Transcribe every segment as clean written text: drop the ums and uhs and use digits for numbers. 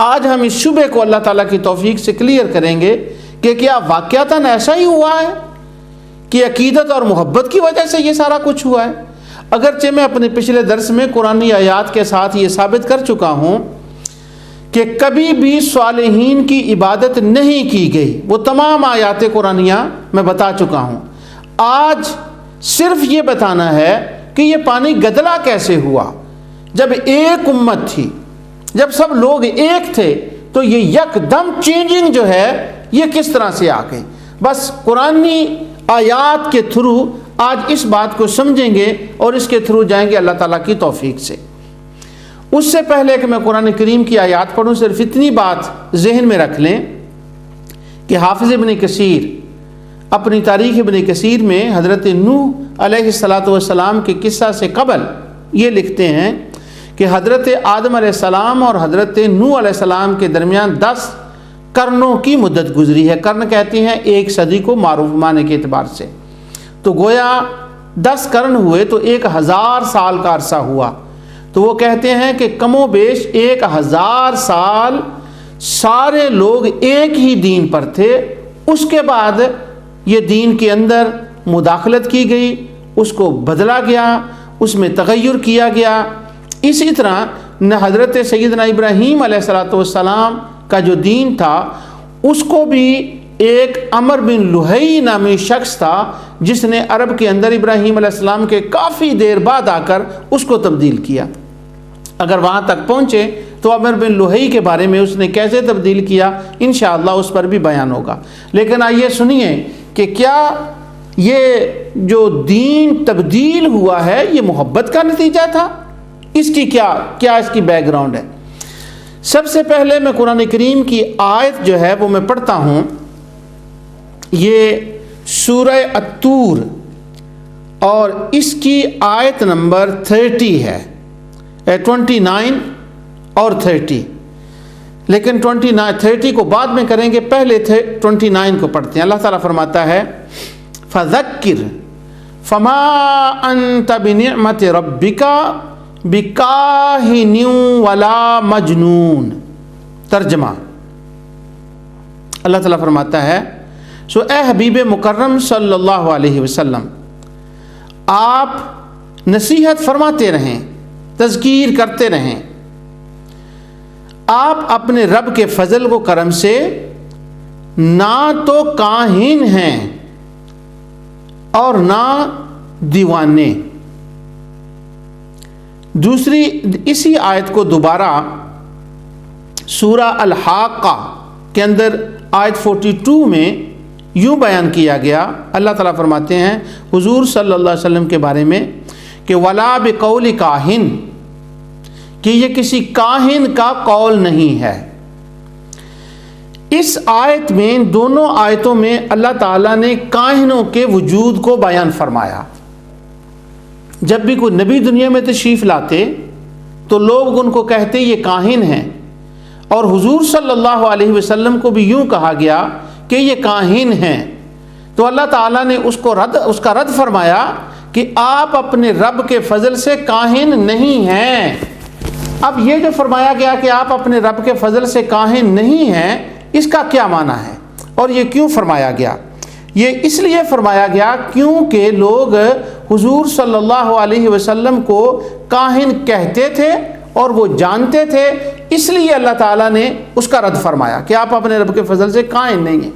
آج ہم اس شبے کو اللہ تعالیٰ کی توفیق سے کلیئر کریں گے کہ کیا واقعتاً ایسا ہی ہوا ہے کہ عقیدت اور محبت کی وجہ سے یہ سارا کچھ ہوا ہے؟ اگرچہ میں اپنے پچھلے درس میں قرآنی آیات کے ساتھ یہ ثابت کر چکا ہوں کہ کبھی بھی صالحین کی عبادت نہیں کی گئی، وہ تمام آیات قرآنیہ میں بتا چکا ہوں۔ آج صرف یہ بتانا ہے کہ یہ پانی گدلا کیسے ہوا۔ جب ایک امت تھی، جب سب لوگ ایک تھے، تو یہ یکدم چینجنگ جو ہے یہ کس طرح سے آ گئی۔ بس قرآنی آیات کے تھرو آج اس بات کو سمجھیں گے اور اس کے تھرو جائیں گے اللہ تعالیٰ کی توفیق سے۔ اس سے پہلے کہ میں قرآن کریم کی آیات پڑھوں، صرف اتنی بات ذہن میں رکھ لیں کہ حافظ ابن کثیر اپنی تاریخ ابن کثیر میں حضرت نوح علیہ السلام کے قصہ سے قبل یہ لکھتے ہیں کہ حضرت آدم علیہ السلام اور حضرت نوح علیہ السلام کے درمیان 10 قرنوں کی مدت گزری ہے۔ قرن کہتے ہیں 1 صدی کو معروف معنی کے اعتبار سے، تو گویا 10 قرن ہوئے تو 1000 سال کا عرصہ ہوا۔ تو وہ کہتے ہیں کہ کم و بیش 1000 سال سارے لوگ ایک ہی دین پر تھے، اس کے بعد یہ دین کے اندر مداخلت کی گئی، اس کو بدلا گیا، اس میں تغیر کیا گیا۔ اسی طرح نہ حضرت سیدنا ابراہیم علیہ السلام کا جو دین تھا، اس کو بھی ایک عمر بن لہئی نامی شخص تھا جس نے عرب کے اندر ابراہیم علیہ السلام کے کافی دیر بعد آ کر اس کو تبدیل کیا۔ اگر وہاں تک پہنچے تو عمر بن لہئی کے بارے میں اس نے کیسے تبدیل کیا انشاءاللہ اس پر بھی بیان ہوگا۔ لیکن آئیے سنیے کہ کیا یہ جو دین تبدیل ہوا ہے یہ محبت کا نتیجہ تھا؟ اس کی کیا اس کی بیک گراؤنڈ ہے؟ سب سے پہلے میں قرآن کریم کی آیت جو ہے وہ میں پڑھتا ہوں۔ یہ سورہ الطور اور اس کی آیت نمبر 30 ہے، 29 اور 30، لیکن 30 کو بعد میں کریں گے، پہلے 29 کو پڑھتے ہیں۔ اللہ تعالیٰ فرماتا ہے فَذَكِّرْ فَمَا أَنْتَ بِنِعْمَةِ رَبِّكَ بِكَاهِنٍ وَلَا مَجْنُونٍ۔ ترجمہ، اللہ تعالیٰ فرماتا ہے سو اے حبیب مکرم صلی اللہ علیہ وسلم، آپ نصیحت فرماتے رہیں، تذکیر کرتے رہیں، آپ اپنے رب کے فضل و کرم سے نہ تو کاہن ہیں اور نہ دیوانے۔ دوسری اسی آیت کو دوبارہ سورہ الحاقہ کے اندر آیت 42 میں یوں بیان کیا گیا۔ اللہ تعالیٰ فرماتے ہیں حضور صلی اللہ علیہ وسلم کے بارے میں کہ وَلَا بِقَوْلِ کاہن، کہ یہ کسی کاہن کا قول نہیں ہے۔ اس آیت میں، دونوں آیتوں میں اللہ تعالیٰ نے کاہنوں کے وجود کو بیان فرمایا۔ جب بھی کوئی نبی دنیا میں تشریف لاتے تو لوگ ان کو کہتے یہ کاہن ہیں، اور حضور صلی اللہ علیہ وسلم کو بھی یوں کہا گیا کہ یہ کاہن ہیں۔ تو اللہ تعالیٰ نے اس کا رد فرمایا کہ آپ اپنے رب کے فضل سے کاہن نہیں ہیں۔ اب یہ جو فرمایا گیا کہ آپ اپنے رب کے فضل سے کاہن نہیں ہیں، اس کا کیا معنی ہے اور یہ کیوں فرمایا گیا؟ یہ اس لیے فرمایا گیا کیونکہ لوگ حضور صلی اللہ علیہ وسلم کو کاہن کہتے تھے اور وہ جانتے تھے، اس لیے اللہ تعالیٰ نے اس کا رد فرمایا کہ آپ اپنے رب کے فضل سے کاہن نہیں ہیں۔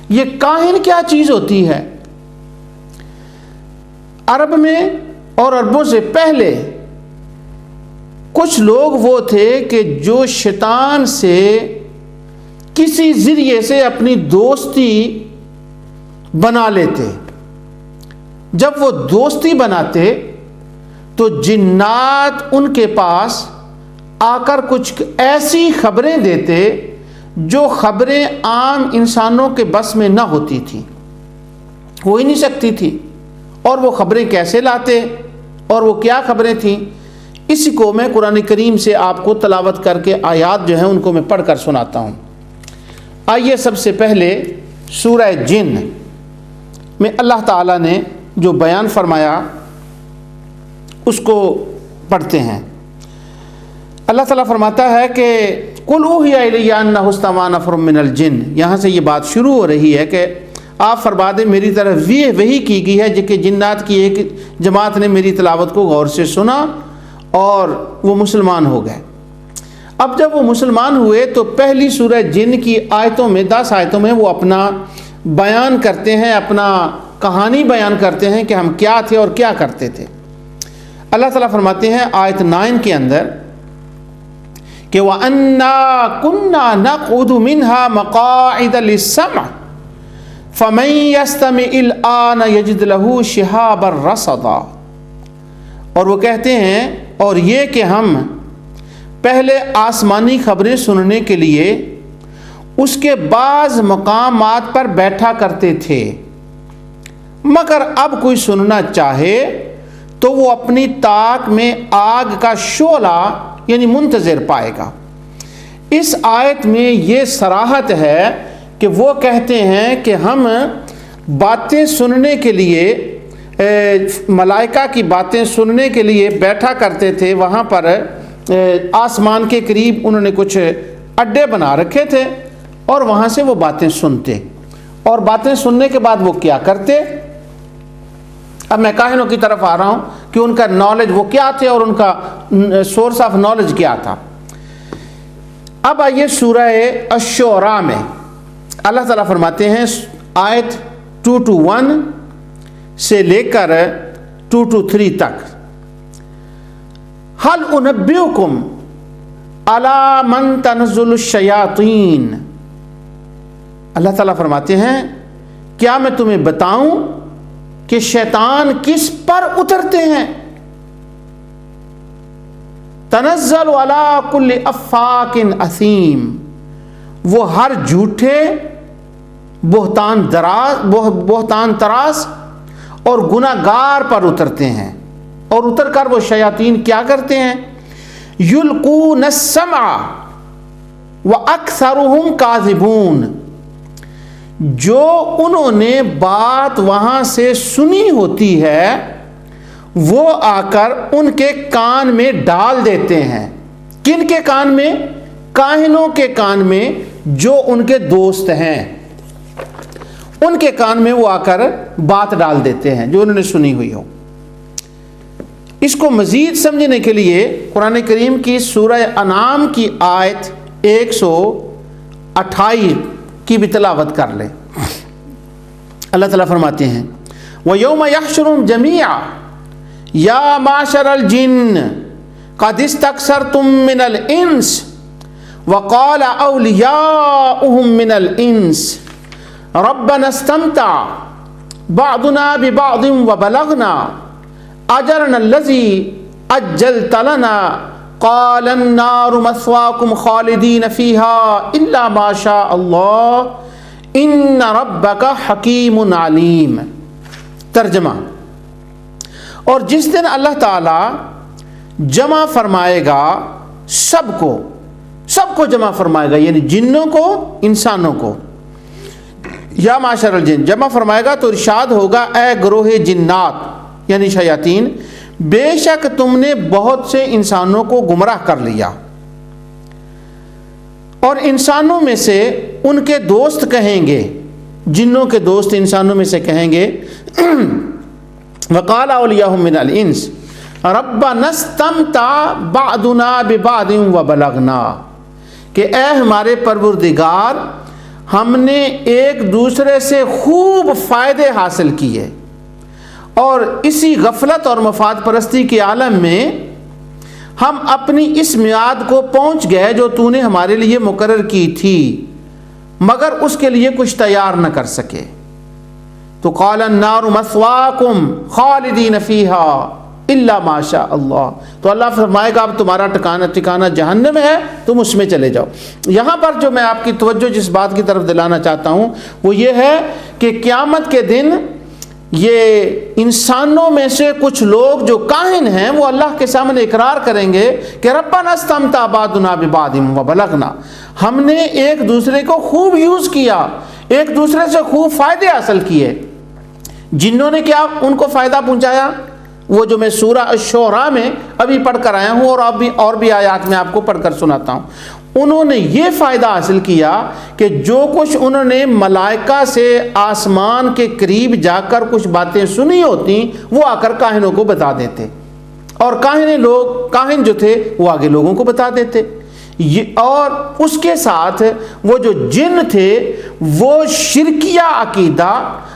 یہ کاہن کیا چیز ہوتی ہے؟ عرب میں اور عربوں سے پہلے کچھ لوگ وہ تھے کہ جو شیطان سے کسی ذریعے سے اپنی دوستی بنا لیتے۔ جب وہ دوستی بناتے تو جنات ان کے پاس آ کر کچھ ایسی خبریں دیتے جو خبریں عام انسانوں کے بس میں نہ ہوتی تھیں، ہو ہی نہیں سکتی تھی۔ اور وہ خبریں کیسے لاتے اور وہ کیا خبریں تھیں، اسی کو میں قرآن کریم سے آپ کو تلاوت کر کے آیات جو ہیں ان کو میں پڑھ کر سناتا ہوں۔ آئیے سب سے پہلے سورہ جن میں اللہ تعالیٰ نے جو بیان فرمایا اس کو پڑھتے ہیں۔ اللہ تعالیٰ فرماتا ہے کہ قل اوحی الی انہ استمع نفر من الجن، یہاں سے یہ بات شروع ہو رہی ہے کہ آپ فرما دیں میری طرف یہ وحی کی گئی ہے کہ جنات کی ایک جماعت نے میری تلاوت کو غور سے سنا اور وہ مسلمان ہو گئے۔ اب جب وہ مسلمان ہوئے تو پہلی سورہ جن کی آیتوں میں 10 آیتوں میں وہ اپنا بیان کرتے ہیں، اپنا کہانی بیان کرتے ہیں کہ ہم کیا تھے اور کیا کرتے تھے۔ اللہ تعالیٰ فرماتے ہیں آیت 9 کے اندر کہ وَأَنَّا كُنَّا نَقْعُدُ مِنْهَا مَقَاعِدَ لِلسَّمْعِ فَمَنْ يَسْتَمِعِ الْآنَ يَجِدْ لَهُ شِهَابًا رَصَدًا، اور وہ کہتے ہیں اور یہ کہ ہم پہلے آسمانی خبریں سننے کے لیے اس کے بعض مقامات پر بیٹھا کرتے تھے، مگر اب کوئی سننا چاہے تو وہ اپنی طاق میں آگ کا شعلہ یعنی منتظر پائے گا۔ اس آیت میں یہ صراحت ہے کہ وہ کہتے ہیں کہ ہم باتیں سننے کے لیے، ملائکہ کی باتیں سننے کے لیے بیٹھا کرتے تھے، وہاں پر آسمان کے قریب انہوں نے کچھ اڈے بنا رکھے تھے اور وہاں سے وہ باتیں سنتے، اور باتیں سننے کے بعد وہ کیا کرتے۔ اب میں کاہنوں کی طرف آ رہا ہوں کہ ان کا نالج وہ کیا تھے اور ان کا سورس آف نالج کیا تھا۔ اب آئیے سورہ الشعراء میں اللہ تعالیٰ فرماتے ہیں آیت 2-1 سے لے کر 2-3 تک، هل انبئکم علی من تنزل الشیاطین، اللہ تعالیٰ فرماتے ہیں کیا میں تمہیں بتاؤں کہ شیطان کس پر اترتے ہیں؟ تنزل علی کل افاک اثیم، وہ ہر جھوٹے بہتان تراس اور گناہ گار پر اترتے ہیں، اور اتر کر وہ شیاطین کیا کرتے ہیں؟ یلقون السمع واکثرهم کاذبون، جو انہوں نے بات وہاں سے سنی ہوتی ہے وہ آ کر ان کے کان میں ڈال دیتے ہیں۔ کن کے کان میں؟ کاہنوں کے کان میں، جو ان کے دوست ہیں ان کے کان میں وہ آ کر بات ڈال دیتے ہیں جو انہوں نے سنی ہوئی ہو۔ اس کو مزید سمجھنے کے لیے قرآن کریم کی سورہ انعام کی آیت 128 کی بھی تلاوت کر لیں۔ اللہ تعالیٰ فرماتے ہیں وَيَوْمَ يَحْشُرُهُمْ جَمِيعًا يَا مَعْشَرَ الْجِنِّ قَدِ اسْتَكْثَرْتُم مِّنَ الْإِنسِ وَقَالَ أَوْلِيَاؤُهُم مِّنَ الْإِنسِ رَبَّنَا اسْتَمْتَعَ بَعْضُنَا بِبَعْضٍ وَبَلَغْنَا أَجَلَنَا الَّذِي أَجَّلْتَ لَنَا قَالَ النَّارُ مَثْوَاكُمْ خَالِدِينَ فِيهَا إِلَّا مَا شَاءَ اللَّهُ إِنَّ رَبَّكَ حَكِيمٌ عَلِيمٌ۔ ترجمہ، اور جس دن اللہ تعالی جمع فرمائے گا سب کو جمع فرمائے گا، یعنی جنوں کو انسانوں کو، یا معاشر الجن جمع فرمائے گا تو ارشاد ہوگا اے گروہ جنات یعنی شیاطین، بے شک تم نے بہت سے انسانوں کو گمراہ کر لیا، اور انسانوں میں سے ان کے دوست کہیں گے، جنوں کے دوست انسانوں میں سے کہیں گے وقال اولیاؤہم من الانس ربنا استمتع بعضنا ببعض وبلغنا، کہ اے ہمارے پروردگار ہم نے ایک دوسرے سے خوب فائدے حاصل کیے، اور اسی غفلت اور مفاد پرستی کے عالم میں ہم اپنی اس میعاد کو پہنچ گئے جو تو نے ہمارے لیے مقرر کی تھی، مگر اس کے لیے کچھ تیار نہ کر سکے۔ تو قال النار مثواکم خالدین فیہا الا ما شاء اللہ، تو اللہ فرمائے گا اب تمہارا ٹھکانہ جہنم ہے، تم اس میں چلے جاؤ۔ یہاں پر جو میں آپ کی توجہ جس بات کی طرف دلانا چاہتا ہوں وہ یہ ہے کہ قیامت کے دن یہ انسانوں میں سے کچھ لوگ جو کاہن ہیں وہ اللہ کے سامنے اقرار کریں گے کہ ربنا استمتع بعضنا ببعض وبلغنا، ہم نے ایک دوسرے کو خوب یوز کیا، ایک دوسرے سے خوب فائدے حاصل کیے۔ جنوں نے کیا ان کو فائدہ پہنچایا؟ وہ جو میں سورہ الشعراء میں ابھی پڑھ کر آیا ہوں اور بھی آیات میں آپ کو پڑھ کر سناتا ہوں، انہوں نے یہ فائدہ حاصل کیا کہ جو کچھ انہوں نے ملائکہ سے آسمان کے قریب جا کر کچھ باتیں سنی ہوتی وہ آ کر کاہنوں کو بتا دیتے، اور کاہن جو تھے وہ آگے لوگوں کو بتا دیتے۔ اور اس کے ساتھ وہ جو جن تھے وہ شرکیہ عقیدہ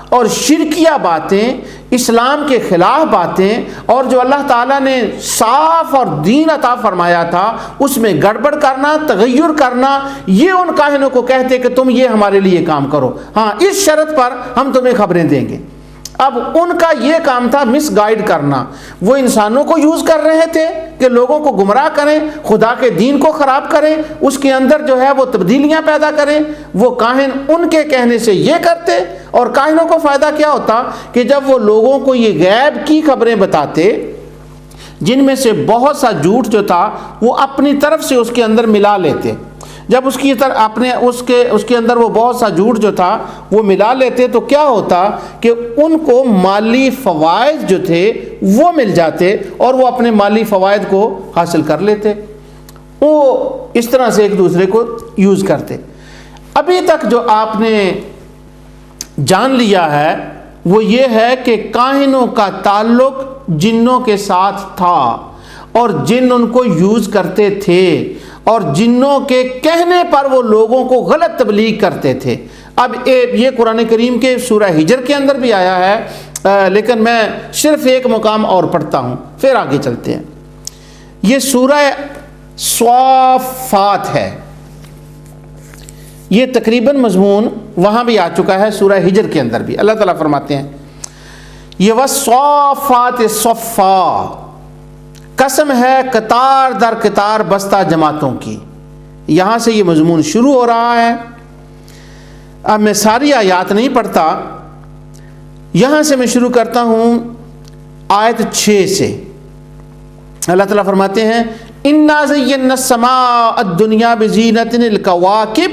اور شرکیہ باتیں، اسلام کے خلاف باتیں، اور جو اللہ تعالیٰ نے صاف اور دین عطا فرمایا تھا اس میں گڑبڑ کرنا، تغیر کرنا، یہ ان کاہنوں کو کہتے کہ تم یہ ہمارے لیے کام کرو، ہاں اس شرط پر ہم تمہیں خبریں دیں گے۔ اب ان کا یہ کام تھا مس گائیڈ کرنا، وہ انسانوں کو یوز کر رہے تھے کہ لوگوں کو گمراہ کریں، خدا کے دین کو خراب کریں، اس کے اندر جو ہے وہ تبدیلیاں پیدا کریں۔ وہ کاہن ان کے کہنے سے یہ کرتے، اور کاہنوں کو فائدہ کیا ہوتا کہ جب وہ لوگوں کو یہ غیب کی خبریں بتاتے جن میں سے بہت سا جھوٹ جو تھا وہ اپنی طرف سے اس کے اندر ملا لیتے، جب اس کے اندر وہ بہت سا جھوٹ جو تھا وہ ملا لیتے تو کیا ہوتا کہ ان کو مالی فوائد جو تھے وہ مل جاتے اور وہ اپنے مالی فوائد کو حاصل کر لیتے، وہ اس طرح سے ایک دوسرے کو یوز کرتے۔ ابھی تک جو آپ نے جان لیا ہے وہ یہ ہے کہ کاہنوں کا تعلق جنوں کے ساتھ تھا اور جن ان کو یوز کرتے تھے، اور جنوں کے کہنے پر وہ لوگوں کو غلط تبلیغ کرتے تھے۔ اب یہ قرآن کریم کے سورہ ہجر کے اندر بھی آیا ہے، لیکن میں صرف ایک مقام اور پڑھتا ہوں پھر آگے چلتے ہیں۔ یہ سورہ صافات ہے، یہ تقریباً مضمون وہاں بھی آ چکا ہے سورہ ہجر کے اندر بھی۔ اللہ تعالیٰ فرماتے ہیں یہ والصافات صفا، قسم ہے قطار در قطار بستہ جماعتوں کی۔ یہاں سے یہ مضمون شروع ہو رہا ہے۔ اب میں ساری آیات نہیں پڑھتا، یہاں سے میں شروع کرتا ہوں آیت 6 سے۔ اللہ تعالیٰ فرماتے ہیں اِنَّا زَيَّنَّا السَّمَاءَ الدُّنْيَا بِزِينَةٍ الْكَوَاكِبِ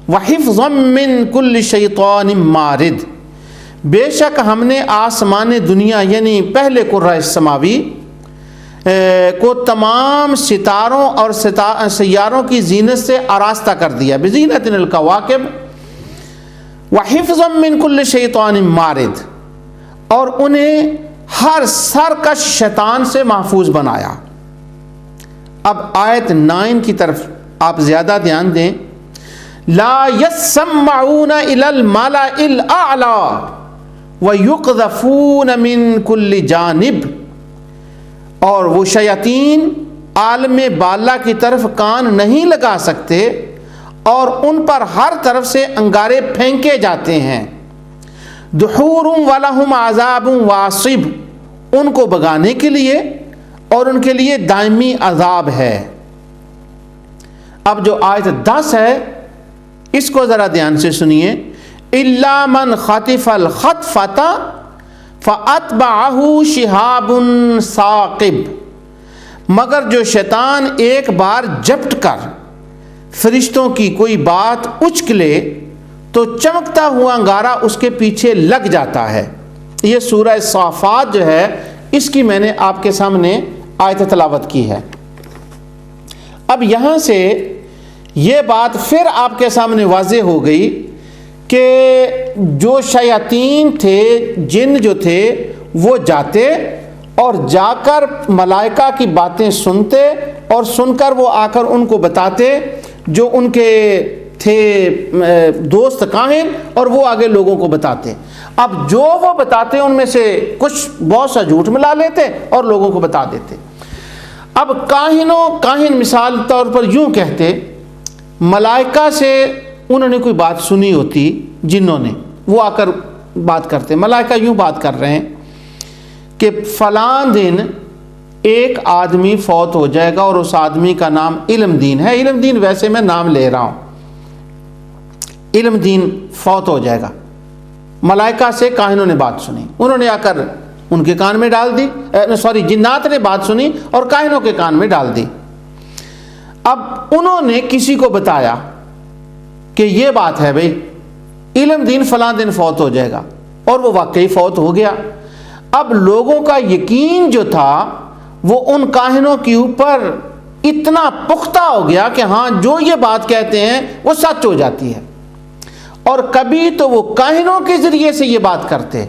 وَحِفْظًا مِّن كُلِّ شَيْطَانٍ مَارِدٍ، بے شک ہم نے آسمان دنیا یعنی پہلے قرہ سماوی کو تمام ستاروں اور سیاروں کی زینت سے آراستہ کر دیا، بزینۃ الکواکب وحفظا من کل شیطان مارد، اور انہیں ہر سرکش شیطان سے محفوظ بنایا۔ اب آیت 9 کی طرف آپ زیادہ دھیان دیں، لا يسمعون الى الملأ الاعلى ويقذفون من كل جانب، اور وہ شیاطین عالم بالا کی طرف کان نہیں لگا سکتے اور ان پر ہر طرف سے انگارے پھینکے جاتے ہیں۔ دحور ولہم عذاب واصب، ان کو بگانے کے لیے اور ان کے لیے دائمی عذاب ہے۔ اب جو آیت 10 ہے اس کو ذرا دھیان سے سنیے، الا من خطف الخطفۃ فَأَتْبَعَهُ شِهَابٌ ثَاقِبٌ، مگر جو شیطان ایک بار جپٹ کر فرشتوں کی کوئی بات اچک لے تو چمکتا ہوا انگارہ اس کے پیچھے لگ جاتا ہے۔ یہ سورہ صافات جو ہے اس کی میں نے آپ کے سامنے آیت تلاوت کی ہے۔ اب یہاں سے یہ بات پھر آپ کے سامنے واضح ہو گئی کہ جو شیاطین تھے، جن جو تھے وہ جاتے اور جا کر ملائکہ کی باتیں سنتے اور سن کر وہ آ کر ان کو بتاتے، جو ان کے تھے دوست کاہن، اور وہ آگے لوگوں کو بتاتے۔ اب جو وہ بتاتے ان میں سے کچھ بہت سا جھوٹ ملا لیتے اور لوگوں کو بتا دیتے۔ اب کاہن مثال طور پر یوں کہتے، ملائکہ سے انہوں نے کوئی بات سنی ہوتی، جنہوں نے، وہ آ کر بات کرتے، ملائکہ یوں بات کر رہے ہیں کہ فلاں دن ایک آدمی فوت ہو جائے گا اور اس آدمی کا نام علم دین ہے۔ علم دین ویسے میں نام لے رہا ہوں، علم دین فوت ہو جائے گا۔ ملائکہ سے کاہنوں نے بات سنی، انہوں نے آ کر ان کے کان میں ڈال دی، جنات نے بات سنی اور کاہنوں کے کان میں ڈال دی۔ اب انہوں نے کسی کو بتایا کہ یہ بات ہے بھئی علم دین فلاں دن فوت ہو جائے گا، اور وہ واقعی فوت ہو گیا۔ اب لوگوں کا یقین جو تھا وہ ان کاہنوں کے اوپر اتنا پختہ ہو گیا کہ ہاں جو یہ بات کہتے ہیں وہ سچ ہو جاتی ہے۔ اور کبھی تو وہ کاہنوں کے ذریعے سے یہ بات کرتے،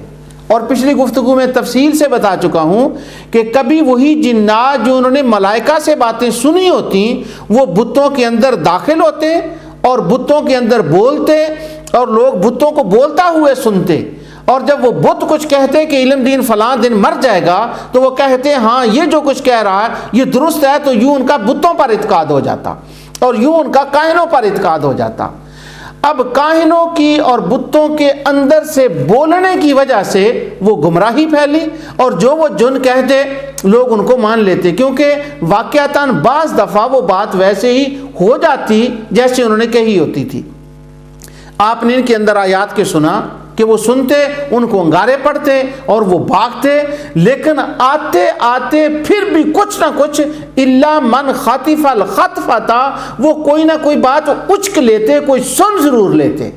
اور پچھلی گفتگو میں تفصیل سے بتا چکا ہوں کہ کبھی وہی جنات جو انہوں نے ملائکہ سے باتیں سنی ہوتی وہ بتوں کے اندر داخل ہوتے اور بتوں کے اندر بولتے، اور لوگ بتوں کو بولتا ہوئے سنتے، اور جب وہ بت کچھ کہتے کہ علم دین فلاں دن مر جائے گا تو وہ کہتے ہاں یہ جو کچھ کہہ رہا ہے یہ درست ہے، تو یوں ان کا بتوں پر اعتقاد ہو جاتا اور یوں ان کا کاہنوں پر اعتقاد ہو جاتا۔ اب کاہنوں کی اور بتوں کے اندر سے بولنے کی وجہ سے وہ گمراہی پھیلی، اور جو وہ جن کہتے لوگ ان کو مان لیتے، کیونکہ واقعتاً بعض دفعہ وہ بات ویسے ہی ہو جاتی جیسے انہوں نے کہی ہوتی تھی۔ آپ نے ان کے اندر آیات کے سنا کہ وہ سنتے، ان کو انگارے پڑتے اور وہ بھاگتے، لیکن آتے آتے پھر بھی کچھ نہ کچھ الا من خاطف الخطفہ، وہ کوئی نہ کوئی بات اچک لیتے، کوئی سن ضرور لیتے۔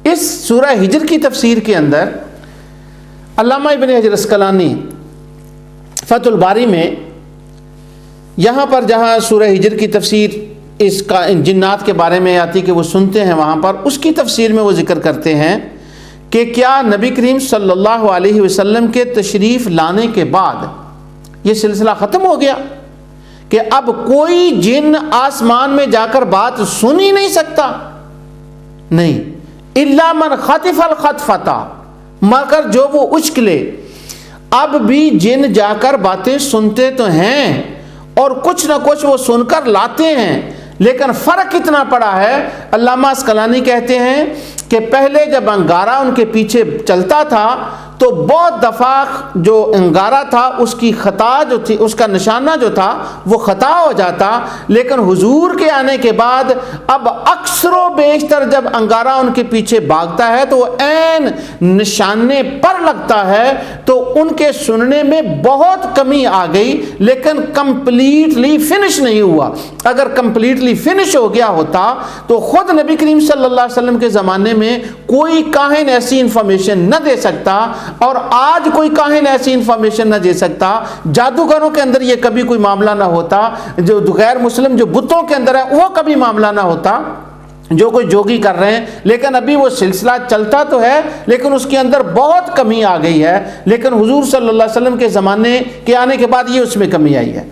اس سورہ ہجر کی تفسیر کے اندر علامہ ابن حجر اسقلانی فتح الباری میں یہاں پر جہاں سورہ ہجر کی تفسیر اس کا جنات کے بارے میں آتی کہ وہ سنتے ہیں، وہاں پر اس کی تفسیر میں وہ ذکر کرتے ہیں کہ کیا نبی کریم صلی اللہ علیہ وسلم کے تشریف لانے کے بعد یہ سلسلہ ختم ہو گیا کہ اب کوئی جن آسمان میں جا کر بات سن ہی نہیں سکتا؟ نہیں، الا من خطف الخطفہ، مگر جو وہ اچکلے۔ اب بھی جن جا کر باتیں سنتے تو ہیں اور کچھ نہ کچھ وہ سن کر لاتے ہیں، لیکن فرق اتنا پڑا ہے۔ علامہ اسقلانی کہتے ہیں کہ پہلے جب انگارہ ان کے پیچھے چلتا تھا تو بہت دفعہ جو انگارہ تھا اس کی خطا جو تھی، اس کا نشانہ جو تھا وہ خطا ہو جاتا، لیکن حضور کے آنے کے بعد اب اکثر و بیشتر جب انگارہ ان کے پیچھے بھاگتا ہے تو وہ عین نشانے پر لگتا ہے، تو ان کے سننے میں بہت کمی آ گئی، لیکن کمپلیٹلی فنش نہیں ہوا۔ اگر کمپلیٹلی فنش ہو گیا ہوتا تو خود نبی کریم صلی اللہ علیہ وسلم کے زمانے میں کوئی کاہن ایسی انفارمیشن نہ دے سکتا، اور آج کوئی کاہن ایسی انفارمیشن نہ دے سکتا۔ جادوگروں کے اندر یہ کبھی کوئی معاملہ نہ ہوتا، جو غیر مسلم جو بتوں کے اندر ہے وہ کبھی معاملہ نہ ہوتا، جو کوئی جوگی کر رہے ہیں، لیکن ابھی وہ سلسلہ چلتا تو ہے لیکن اس کے اندر بہت کمی آ گئی ہے، لیکن حضور صلی اللہ علیہ وسلم کے زمانے کے آنے کے بعد یہ اس میں کمی آئی ہے۔